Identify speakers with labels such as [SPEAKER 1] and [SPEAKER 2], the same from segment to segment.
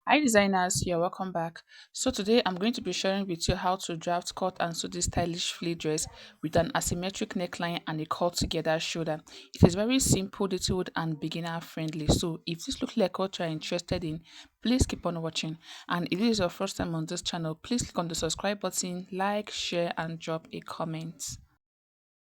[SPEAKER 1] Hi designers, you're welcome back. So today I'm going to be sharing with you how to draft, cut and sew this stylish fleece dress with an asymmetric neckline and a cut together shoulder. It is very simple, detailed and beginner friendly. So if this looks like what you're interested in, please keep on watching. And if this is your first time on this channel, please click on the subscribe button, like, share and drop a comment.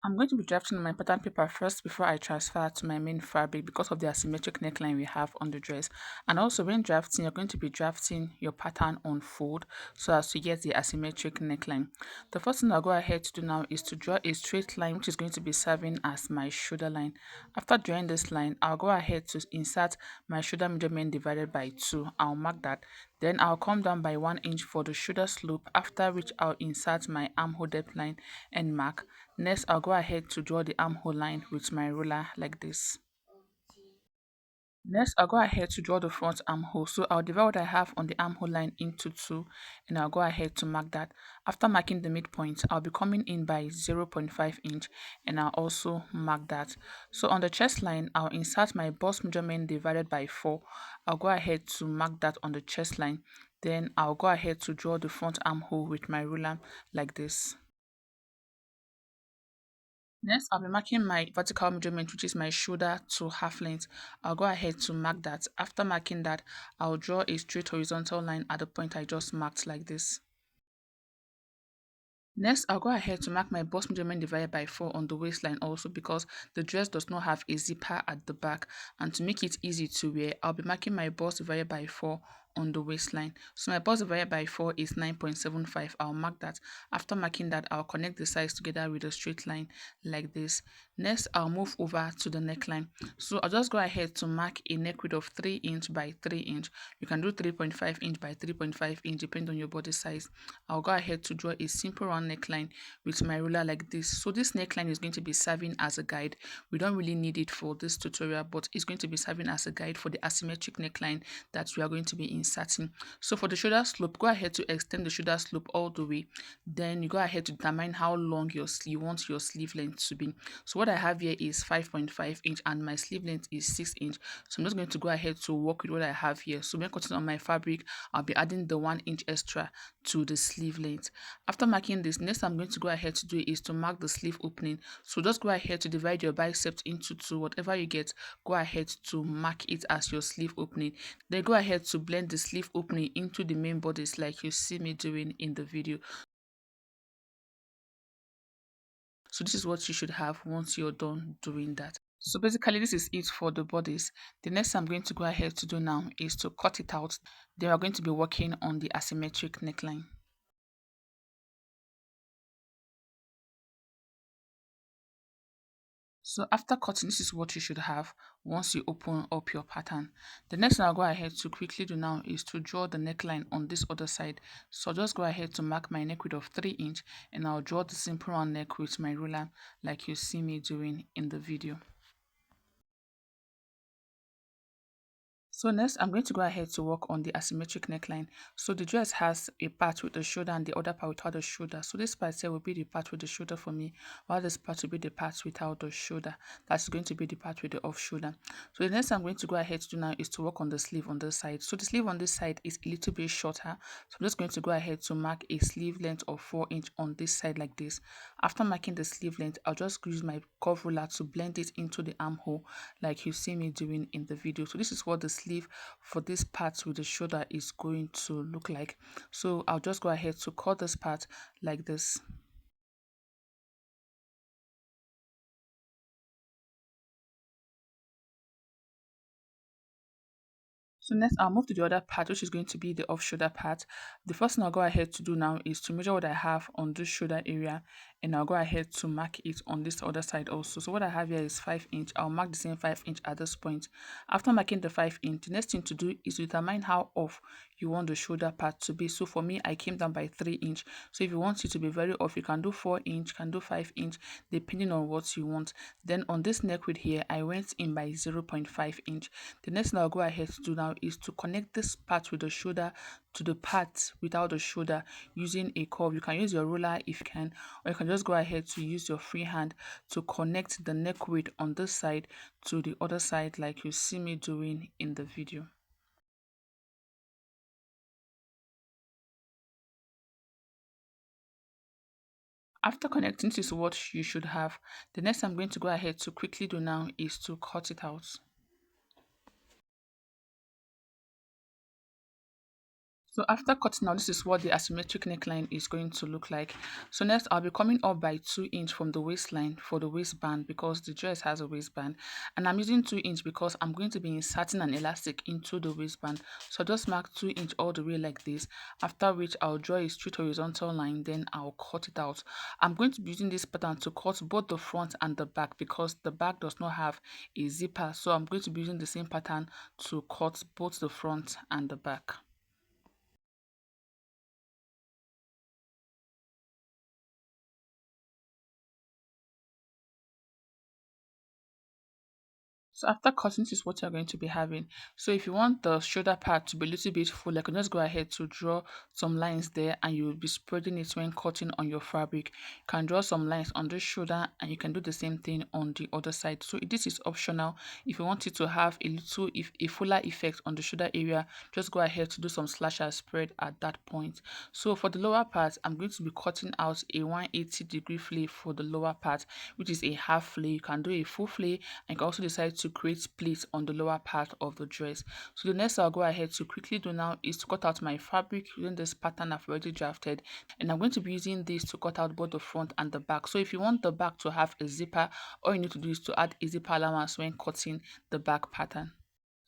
[SPEAKER 1] I'm going to be drafting my pattern paper first before I transfer to my main fabric because of the asymmetric neckline we have on the dress. And also when drafting, you're going to be drafting your pattern on fold so as to get the asymmetric neckline. The first thing I'll go ahead to do now is to draw a straight line which is going to be serving as my shoulder line. After drawing this line, I'll go ahead to insert my shoulder measurement divided by 2. I'll mark that. Then I'll come down by 1 inch for the shoulder slope, after which I'll insert my armhole depth line and mark. Next, I'll go ahead to draw the armhole line with my ruler like this. Next, I'll go ahead to draw the front armhole. So I'll divide what I have on the armhole line into 2 and I'll go ahead to mark that. After marking the midpoint, I'll be coming in by 0.5 inch and I'll also mark that. So on the chest line, I'll insert my bust measurement divided by 4. I'll go ahead to mark that on the chest line. Then I'll go ahead to draw the front armhole with my ruler like this. Next, I'll be marking my vertical measurement, which is my shoulder to half length. I'll go ahead to mark that. After marking that, I'll draw a straight horizontal line at the point I just marked like this. Next, I'll go ahead to mark my bust measurement divided by 4 on the waistline also because the dress does not have a zipper at the back. And to make it easy to wear, I'll be marking my bust divided by 4 on the waistline. So my bust divided by 4 is 9.75. I'll mark that. After marking that, I'll connect the sides together with a straight line like this. Next, I'll move over to the neckline. So I'll just go ahead to mark a neck width of 3 inch by 3 inch. You can do 3.5 inch by 3.5 inch depending on your body size. I'll go ahead to draw a simple round neckline with my ruler like this. So this neckline is going to be serving as a guide. We don't really need it for this tutorial, but it's going to be serving as a guide for the asymmetric neckline that we are going to be inserting. So for the shoulder slope, go ahead to extend the shoulder slope all the way. Then you go ahead to determine how long you want your sleeve length to be. So what I have here is 5.5 inch and my sleeve length is 6 inch. So I'm just going to go ahead to work with what I have here. So when cutting on my fabric, I'll be adding the 1 inch extra to the sleeve length. After marking this, next I'm going to go ahead to do is to mark the sleeve opening. So just go ahead to divide your bicep into 2. Whatever you get, go ahead to mark it as your sleeve opening. Then go ahead to blend the sleeve opening into the main bodice like you see me doing in the video. So this is what you should have once you're done doing that. So basically this is it for the bodice. The next I'm going to go ahead to do now is to cut it out. Then we're going to be working on the asymmetric neckline. So after cutting, this is what you should have once you open up your pattern. The next thing I'll go ahead to quickly do now is to draw the neckline on this other side. So just go ahead to mark my neck width of 3 inch and I'll draw the simple round neck with my ruler like you see me doing in the video. So next, I'm going to go ahead to work on the asymmetric neckline. So the dress has a part with the shoulder and the other part without the shoulder. So this part here will be the part with the shoulder for me, while this part will be the part without the shoulder. That's going to be the part with the off shoulder. So the next I'm going to go ahead to do now is to work on the sleeve on this side. So the sleeve on this side is a little bit shorter. So I'm just going to go ahead to mark a sleeve length of 4 inch on this side like this. After marking the sleeve length, I'll just use my curve ruler to blend it into the armhole like you see me doing in the video. So this is what the sleeve for this part with the shoulder is going to look like. So I'll just go ahead to cut this part like this. So next I'll move to the other part, which is going to be the off shoulder part. The first thing I'll go ahead to do now is to measure what I have on this shoulder area and I'll go ahead to mark it on this other side also. So what I have here is 5 inch. I'll mark the same 5 inch at this point. After marking the 5 inch, the next thing to do is to determine how off you want the shoulder part to be. So for me, I came down by 3 inch. So if you want it to be very off, you can do 4 inch, can do 5 inch, depending on what you want. Then on this neck width here, I went in by 0.5 inch. The next thing I'll go ahead to do now is to connect this part with the shoulder to the part without the shoulder using a curve. You can use your ruler if you can, or you can just go ahead to use your free hand to connect the neck width on this side to the other side like you see me doing in the video. After connecting, this is what you should have. The next I'm going to go ahead to quickly do now is to cut it out. So after cutting out, this is what the asymmetric neckline is going to look like. So next, I'll be coming up by 2 inch from the waistline for the waistband because the dress has a waistband. And I'm using 2 inch because I'm going to be inserting an elastic into the waistband. So just mark 2 inch all the way like this, after which I'll draw a straight horizontal line, then I'll cut it out. I'm going to be using this pattern to cut both the front and the back because the back does not have a zipper. So I'm going to be using the same pattern to cut both the front and the back. So after cutting, this is what you're going to be having. So if you want the shoulder part to be a little bit full, I can just go ahead to draw some lines there and you will be spreading it when cutting on your fabric. You can draw some lines on the shoulder and you can do the same thing on the other side. So this is optional. If you want it to have a little, if a fuller effect on the shoulder area, just go ahead to do some slash and spread at that point. So for the lower part, I'm going to be cutting out a 180-degree flay for the lower part, which is a half flay. You can do a full flay and you can also decide to create pleats on the lower part of the dress. So the next I'll go ahead to quickly do now is to cut out my fabric using this pattern I've already drafted, and I'm going to be using this to cut out both the front and the back. So if you want the back to have a zipper, all you need to do is to add a zipper allowance when cutting the back pattern.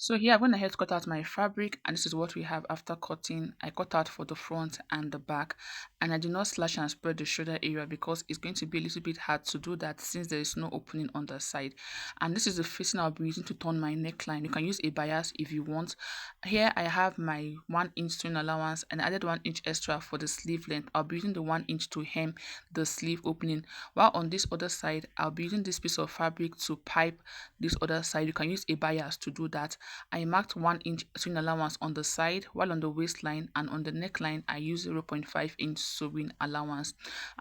[SPEAKER 1] So here I'm going ahead to cut out my fabric, and this is what we have after cutting. I cut out for the front and the back, and I do not slash and spread the shoulder area because it's going to be a little bit hard to do that since there is no opening on the side. And this is the facing I'll be using to turn my neckline. You can use a bias if you want. Here I have my 1 inch sewing allowance and I added 1 inch extra for the sleeve length. I'll be using the 1 inch to hem the sleeve opening, while on this other side I'll be using this piece of fabric to pipe this other side. You can use a bias to do that. I marked 1 inch sewing allowance on the side, while on the waistline and on the neckline I use 0.5 inch sewing allowance.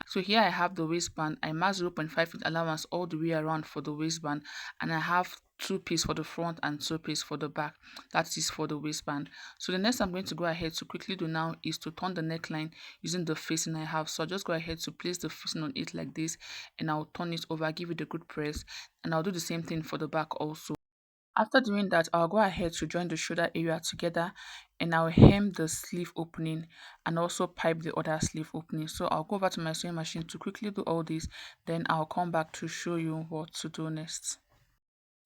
[SPEAKER 1] So here I have the waistband. I marked 0.5 inch allowance all the way around for the waistband, and I have two pieces for the front and two pieces for the back. That is for the waistband. So the next I'm going to go ahead to quickly do now is to turn the neckline using the facing I have. So I'll just go ahead to place the facing on it like this, and I'll turn it over, give it a good press, and I'll do the same thing for the back also. After doing that, I'll go ahead to join the shoulder area together, and I'll hem the sleeve opening and also pipe the other sleeve opening. So I'll go over to my sewing machine to quickly do all this, then I'll come back to show you what to do next.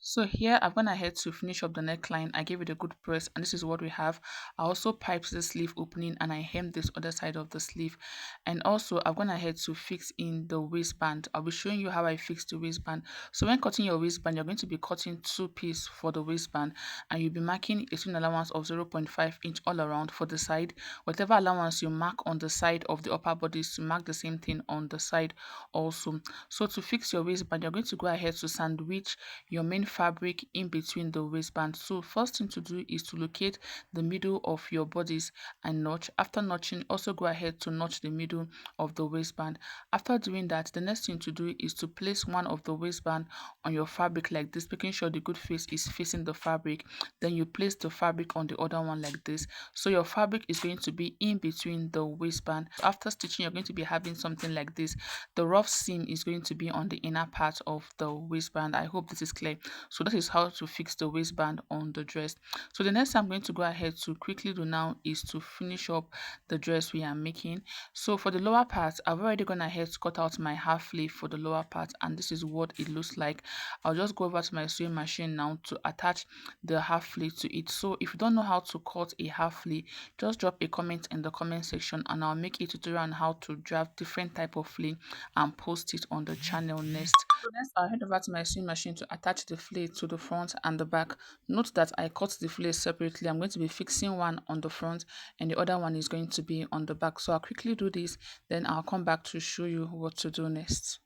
[SPEAKER 1] So here I've gone ahead to finish up the neckline. I gave it a good press and this is what we have. I also piped the sleeve opening and I hemmed this other side of the sleeve. And also I've gone ahead to fix in the waistband. I'll be showing you how I fix the waistband. So when cutting your waistband, you're going to be cutting two pieces for the waistband, and you'll be marking a seam allowance of 0.5 inch all around for the side. Whatever allowance you mark on the side of the upper body is to mark the same thing on the side also. So to fix your waistband, you're going to go ahead to sandwich your main fabric in between the waistband. So first thing to do is to locate the middle of your bodice and notch. After notching, also go ahead to notch the middle of the waistband. After doing that, the next thing to do is to place one of the waistband on your fabric like this, making sure the good face is facing the fabric. Then you place the fabric on the other one like this, so your fabric is going to be in between the waistband. After stitching, you're going to be having something like this. The rough seam is going to be on the inner part of the waistband. I hope this is clear. So that is how to fix the waistband on the dress. So the next I'm going to go ahead to quickly do now is to finish up the dress we are making. So for the lower part, I've already gone ahead to cut out my half sleeve for the lower part, and this is what it looks like. I'll just go over to my sewing machine now to attach the half sleeve to it. So if you don't know how to cut a half sleeve, just drop a comment in the comment section and I'll make a tutorial on how to draft different type of flea and post it on the channel next. So next I'll head over to my sewing machine to attach the flea to the front and the back. Note that I cut the flea separately. I'm going to be fixing one on the front and the other one is going to be on the back. So I'll quickly do this, then I'll come back to show you what to do next.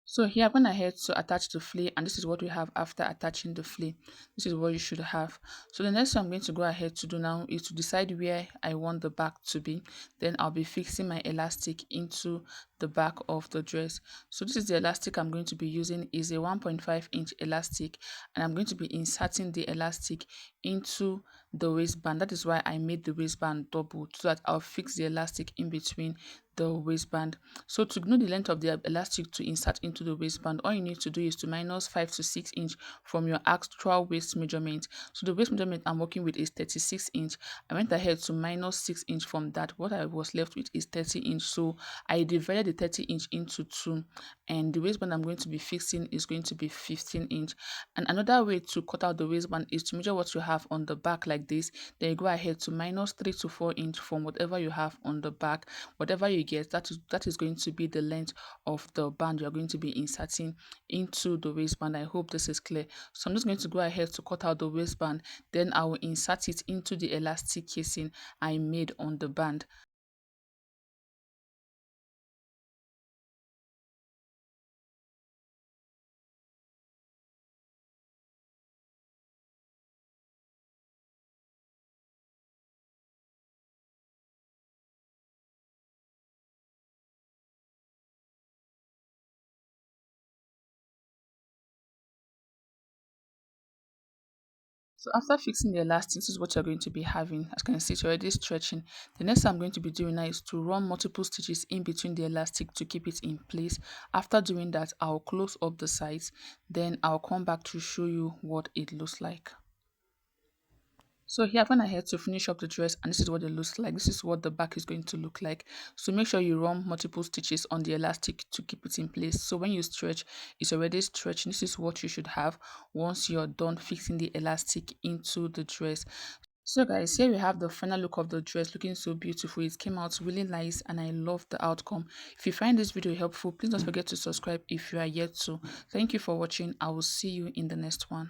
[SPEAKER 1] So here I'm going ahead to attach the flea, and this is what we have after attaching the flea. This is what you should have. So the next thing I'm going to go ahead to do now is to decide where I want the back to be. Then I'll be fixing my elastic into the back of the dress. So this is the elastic I'm going to be using, is a 1.5 inch elastic, and I'm going to be inserting the elastic into the waistband. That is why I made the waistband double, so that I'll fix the elastic in between the waistband. So to know the length of the elastic to insert into the waistband, all you need to do is to minus 5 to 6 inch from your actual waist measurement. So the waist measurement I'm working with is 36 inch. I went ahead to minus 6 inch from that. What I was left with is 30 inch. So I divided the 30 inch into two, and the waistband I'm going to be fixing is going to be 15 inch. And another way to cut out the waistband is to measure what you have on the back like this. Then you go ahead to minus 3 to 4 inch from whatever you have on the back. Whatever you get, that is going to be the length of the band you're going to be inserting into the waistband. I hope this is clear. So I'm just going to go ahead to cut out the waistband, then I will insert it into the elastic casing I made on the band. So after fixing the elastic, this is what you're going to be having. As you can see, it's already stretching. The next thing I'm going to be doing now is to run multiple stitches in between the elastic to keep it in place. After doing that, I'll close up the sides. Then I'll come back to show you what it looks like. So here I've gone ahead to finish up the dress, and this is what it looks like. This is what the back is going to look like. So make sure you run multiple stitches on the elastic to keep it in place. So when you stretch, it's already stretching. This is what you should have once you're done fixing the elastic into the dress. So guys, here we have the final look of the dress, looking so beautiful. It came out really nice and I love the outcome. If you find this video helpful, please don't forget to subscribe if you are yet to. Thank you for watching. I will see you in the next one.